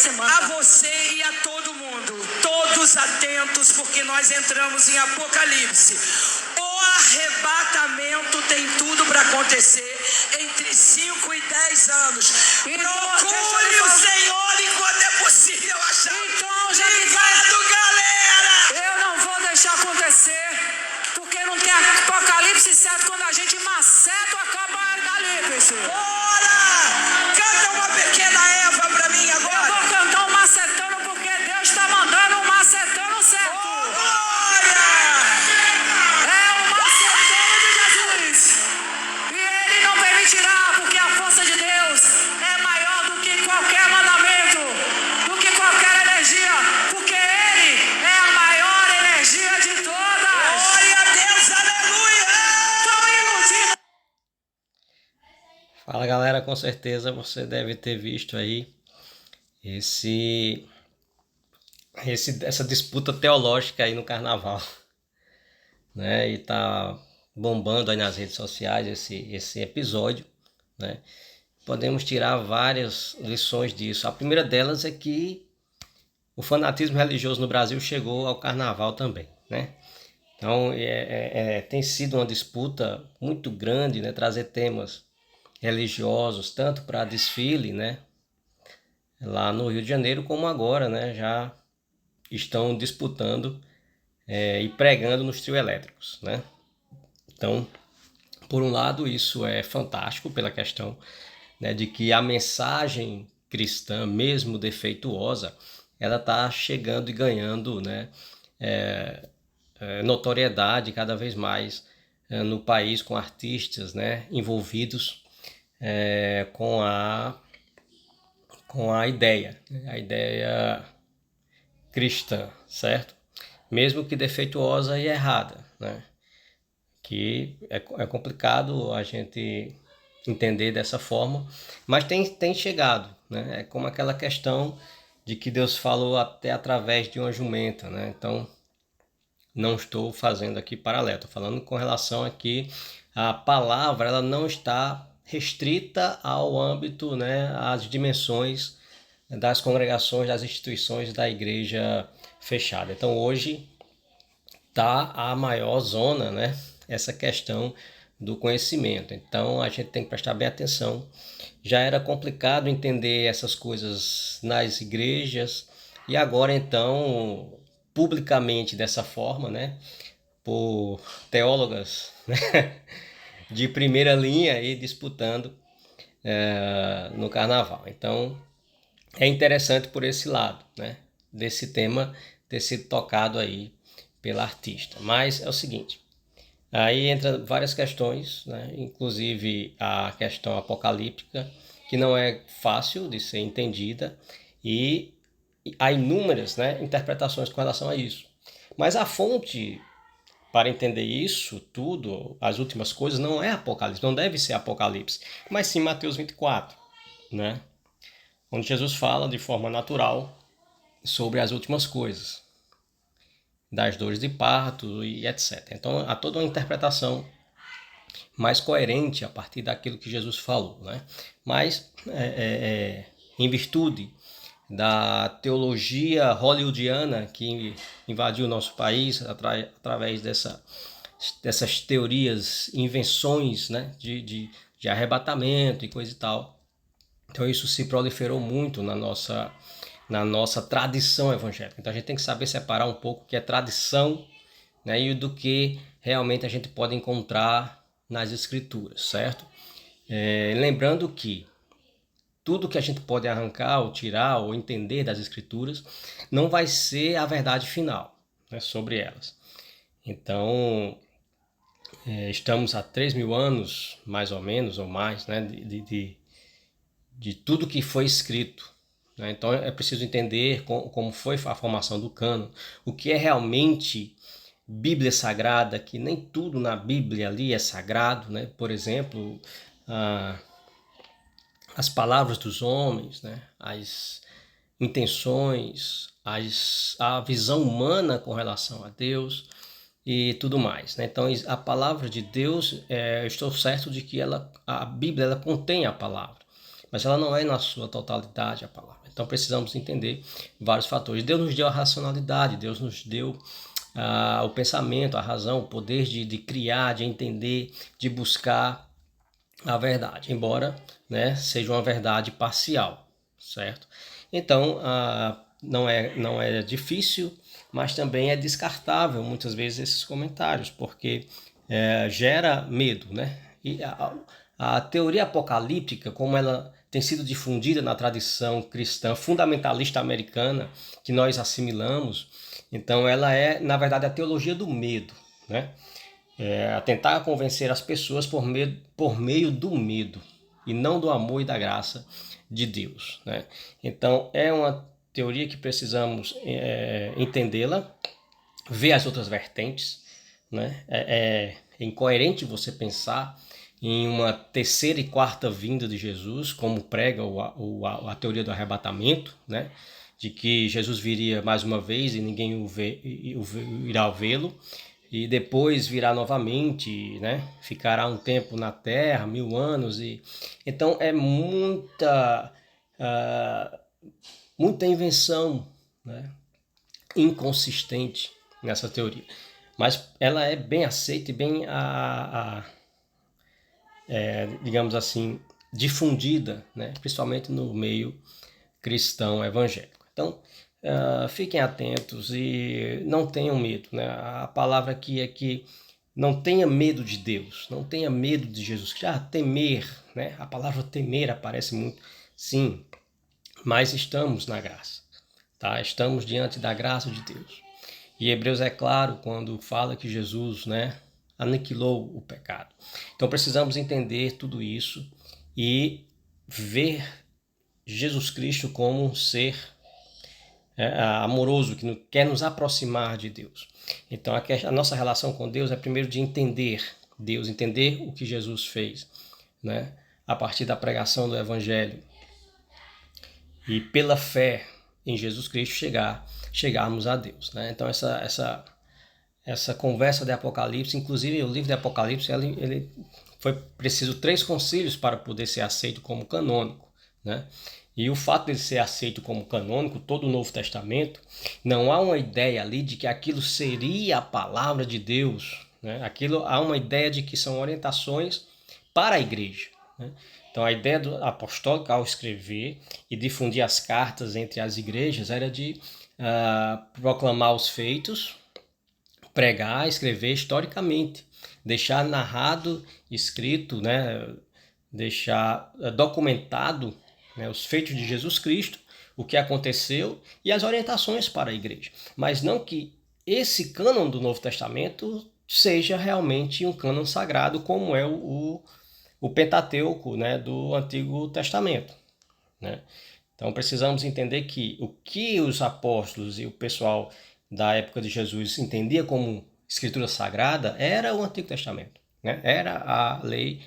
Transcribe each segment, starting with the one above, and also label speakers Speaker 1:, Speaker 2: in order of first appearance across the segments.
Speaker 1: semana.
Speaker 2: A você e a todo mundo, todos atentos, porque nós entramos em Apocalipse. O arrebatamento tem tudo para acontecer entre 5 e 10 anos. Procure o Senhor enquanto é possível achar.
Speaker 1: Então, já que
Speaker 2: Obrigado, galera!
Speaker 1: eu não vou deixar acontecer, porque não tem Apocalipse certo quando a gente maceta acaba o Apocalipse.
Speaker 2: Bora! Canta uma pequena Eva pra mim
Speaker 1: Eu
Speaker 2: agora.
Speaker 1: vou cantar um macetano porque Deus está mandando um macetano certo.
Speaker 2: Glória!
Speaker 1: É o macetano de Jesus. E ele não permitirá, porque a força de Deus é maior do que qualquer mandamento, do que qualquer energia, porque ele é a maior energia de todas.
Speaker 2: Glória a Deus, aleluia!
Speaker 1: Estou iludido.
Speaker 3: Fala galera, com certeza você deve ter visto aí essa disputa teológica aí no carnaval, né? E tá bombando aí nas redes sociais esse episódio, né? Podemos tirar várias lições disso. A primeira delas é que o fanatismo religioso no Brasil chegou ao carnaval também, né? Então tem sido uma disputa muito grande, né? Trazer temas religiosos, tanto para desfile, né, lá no Rio de Janeiro, como agora, né, já estão disputando e pregando nos trio elétricos, né. Então, por um lado, isso é fantástico pela questão, né, de que a mensagem cristã, mesmo defeituosa, ela está chegando e ganhando, né, notoriedade cada vez mais no país, com artistas, né, envolvidos com a ideia cristã, certo? Mesmo que defeituosa e errada, né? Que é complicado a gente entender dessa forma, mas tem chegado, né? É como aquela questão de que Deus falou até através de uma jumenta, né? Então, não estou fazendo aqui paralelo, estou falando com relação a que a palavra ela não está restrita ao âmbito, né, às dimensões das congregações, das instituições da igreja fechada. Então hoje está a maior zona, né, essa questão do conhecimento. Então a gente tem que prestar bem atenção. Já era complicado entender essas coisas nas igrejas e agora então publicamente dessa forma, né, por teólogas, né, de primeira linha aí disputando no carnaval. Então é interessante por esse lado, né, desse tema ter sido tocado aí pela artista. Mas é o seguinte, aí entra várias questões, né, inclusive a questão apocalíptica, que não é fácil de ser entendida, e há inúmeras, né, interpretações com relação a isso. Mas a fonte para entender isso tudo, as últimas coisas, não é Apocalipse, não deve ser Apocalipse, mas sim Mateus 24, né? Onde Jesus fala de forma natural sobre as últimas coisas, das dores de parto e etc. Então há toda uma interpretação mais coerente a partir daquilo que Jesus falou, né? Mas em virtude da teologia hollywoodiana que invadiu o nosso país através dessas teorias, invenções, né, de arrebatamento e coisa e tal. Então isso se proliferou muito na nossa tradição evangélica. Então a gente tem que saber separar um pouco o que é tradição, né, e do que realmente a gente pode encontrar nas escrituras, certo? Lembrando que tudo que a gente pode arrancar ou tirar ou entender das escrituras não vai ser a verdade final, né, sobre elas. Então, estamos há 3.000 anos, mais ou menos, ou mais, né, de tudo que foi escrito, né? Então é preciso entender como foi a formação do cânon, o que é realmente Bíblia Sagrada, que nem tudo na Bíblia ali é sagrado, né? Por exemplo, as palavras dos homens, né, as intenções, a visão humana com relação a Deus e tudo mais, né? Então a palavra de Deus, eu estou certo de que a Bíblia ela contém a palavra, mas ela não é na sua totalidade a palavra. Então precisamos entender vários fatores. Deus nos deu a racionalidade, Deus nos deu o pensamento, a razão, o poder de criar, de entender, de buscar a verdade, embora, né, seja uma verdade parcial, certo? Então, não é difícil, mas também é descartável muitas vezes esses comentários, porque gera medo, né? E a teoria apocalíptica, como ela tem sido difundida na tradição cristã fundamentalista americana, que nós assimilamos, então ela é, na verdade, a teologia do medo, né? A tentar convencer as pessoas por meio do medo e não do amor e da graça de Deus, né? Então é uma teoria que precisamos entendê-la, ver as outras vertentes, né? É incoerente você pensar em uma terceira e quarta vinda de Jesus, como prega a teoria do arrebatamento, né? De que Jesus viria mais uma vez e ninguém irá vê-lo, e depois virá novamente, né? Ficará um tempo na terra, 1000 anos. Então é muita invenção, né? Inconsistente nessa teoria. Mas ela é bem aceita e bem, digamos assim, difundida, né? Principalmente no meio cristão evangélico. Então, fiquem atentos e não tenham medo, né? A palavra aqui é que não tenha medo de Deus, não tenha medo de Jesus. Temer, né? A palavra temer aparece muito, sim, mas estamos na graça, tá? Estamos diante da graça de Deus. E Hebreus é claro quando fala que Jesus, né, aniquilou o pecado. Então precisamos entender tudo isso e ver Jesus Cristo como um ser amoroso, que quer nos aproximar de Deus. Então a nossa relação com Deus é primeiro de entender Deus, entender o que Jesus fez, né, a partir da pregação do Evangelho. E pela fé em Jesus Cristo chegarmos a Deus, né? Então essa conversa de Apocalipse, inclusive o livro de Apocalipse, ele foi preciso 3 concílios para poder ser aceito como canônico, né? E o fato de ele ser aceito como canônico, todo o Novo Testamento, não há uma ideia ali de que aquilo seria a palavra de Deus, né? Há uma ideia de que são orientações para a igreja, né? Então a ideia do apostólico ao escrever e difundir as cartas entre as igrejas era de proclamar os feitos, pregar, escrever historicamente, deixar narrado, escrito, né, deixar documentado, né, os feitos de Jesus Cristo, o que aconteceu e as orientações para a igreja. Mas não que esse cânon do Novo Testamento seja realmente um cânon sagrado, como é o Pentateuco, né, do Antigo Testamento, né? Então precisamos entender que o que os apóstolos e o pessoal da época de Jesus entendia como escritura sagrada era o Antigo Testamento, né? Era a lei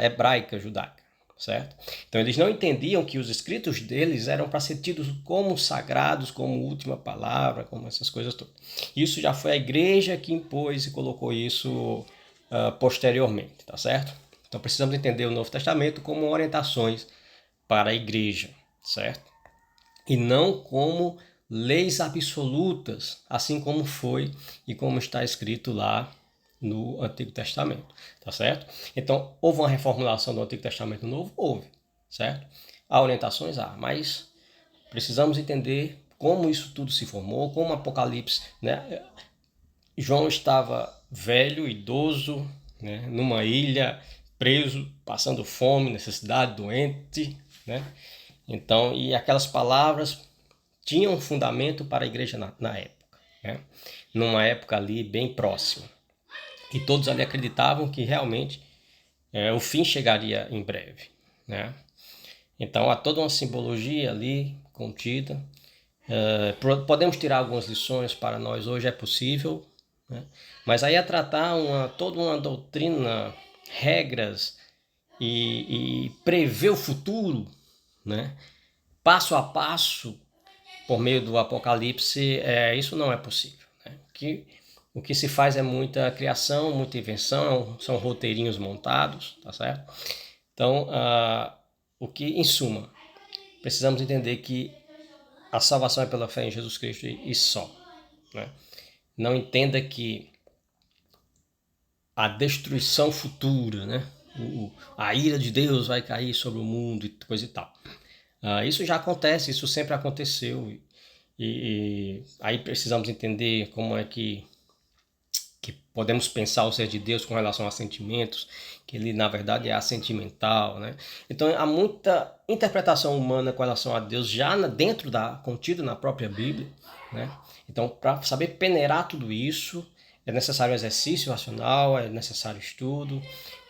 Speaker 3: hebraica, judaica, certo? Então eles não entendiam que os escritos deles eram para ser tidos como sagrados, como última palavra, como essas coisas todas. Isso já foi a igreja que impôs e colocou isso posteriormente, tá certo? Então precisamos entender o Novo Testamento como orientações para a igreja, certo? E não como leis absolutas, assim como foi e como está escrito lá no Antigo Testamento, tá certo? Então, houve uma reformulação do Antigo Testamento Novo? Houve, certo? Há orientações? Há, mas precisamos entender como isso tudo se formou, como Apocalipse, né? João estava velho, idoso, né? Numa ilha, preso, passando fome, necessidade, doente, né? Então, e aquelas palavras tinham um fundamento para a igreja na época, né? Numa época ali bem próxima. E todos ali acreditavam que realmente o fim chegaria em breve, né? Então há toda uma simbologia ali contida. Podemos tirar algumas lições para nós hoje, é possível, né? Mas aí é tratar toda uma doutrina, regras e prever o futuro, né? Passo a passo, por meio do Apocalipse, isso não é possível, né? O que se faz é muita criação, muita invenção, são roteirinhos montados, tá certo? Então, em suma, precisamos entender que a salvação é pela fé em Jesus Cristo e só, né? Não entenda que a destruição futura, né? A ira de Deus vai cair sobre o mundo e coisa e tal. Isso já acontece, isso sempre aconteceu. E aí precisamos entender como é que podemos pensar o ser de Deus com relação a sentimentos, que ele na verdade é assentimental, né? Então há muita interpretação humana com relação a Deus já contido na própria Bíblia, né? Então, para saber peneirar tudo isso, é necessário exercício racional, é necessário estudo,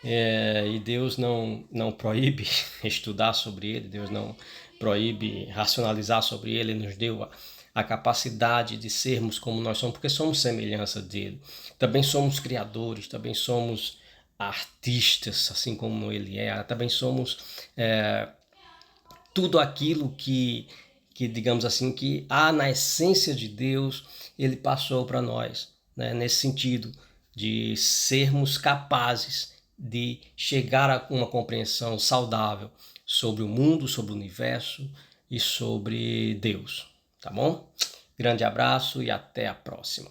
Speaker 3: e Deus não proíbe estudar sobre ele, Deus não proíbe racionalizar sobre ele, ele nos deu a capacidade de sermos como nós somos, porque somos semelhança dele. Também somos criadores, também somos artistas, assim como ele é, também somos tudo aquilo que, digamos assim, que há na essência de Deus, ele passou para nós, né? Nesse sentido de sermos capazes de chegar a uma compreensão saudável sobre o mundo, sobre o universo e sobre Deus, tá bom? Grande abraço e até a próxima.